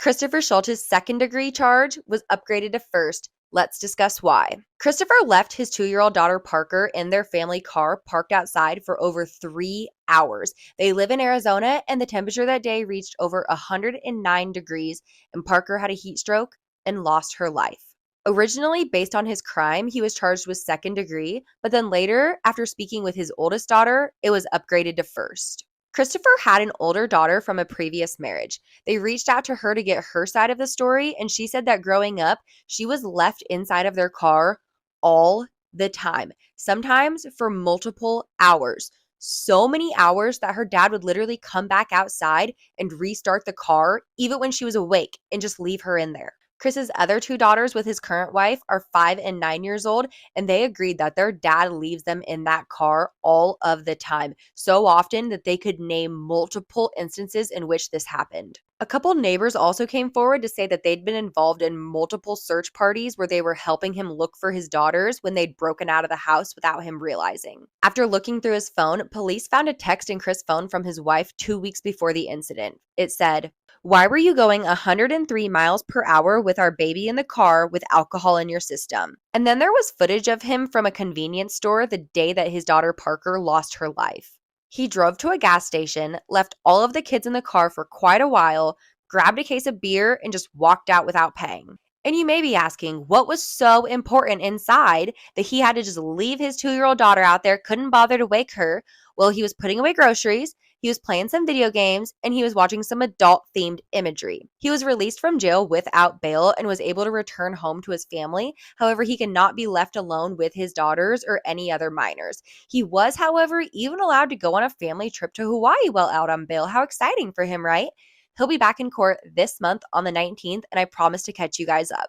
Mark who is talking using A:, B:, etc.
A: Christopher Schultz's second-degree charge was upgraded to first. Let's discuss why. Christopher left his 2-year-old daughter Parker in their family car parked outside for over 3 hours. They live in Arizona, and the temperature that day reached over 109 degrees, and Parker had a heat stroke and lost her life. Originally, based on his crime, he was charged with second degree, but then later, after speaking with his oldest daughter, it was upgraded to first. Christopher had an older daughter from a previous marriage. They reached out to her to get her side of the story, and she said that growing up, she was left inside of their car all the time, sometimes for multiple hours. So many hours that her dad would literally come back outside and restart the car, even when she was awake, and just leave her in there. Chris's other two daughters with his current wife are 5 and 9 years old, and they agreed that their dad leaves them in that car all of the time, so often that they could name multiple instances in which this happened. A couple neighbors also came forward to say that they'd been involved in multiple search parties where they were helping him look for his daughters when they'd broken out of the house without him realizing. After looking through his phone, police found a text in Chris' phone from his wife 2 weeks before the incident. It said, "Why were you going 103 miles per hour with our baby in the car with alcohol in your system?" And then there was footage of him from a convenience store the day that his daughter Parker lost her life. He drove to a gas station, left all of the kids in the car for quite a while, grabbed a case of beer, and just walked out without paying. And you may be asking, what was so important inside that he had to just leave his 2-year-old daughter out there, couldn't bother to wake her? Well, he was putting away groceries, he was playing some video games, and he was watching some adult-themed imagery. He was released from jail without bail and was able to return home to his family. However, he cannot be left alone with his daughters or any other minors. He was, however, even allowed to go on a family trip to Hawaii while out on bail. How exciting for him, right? He'll be back in court this month on the 19th, and I promise to catch you guys up.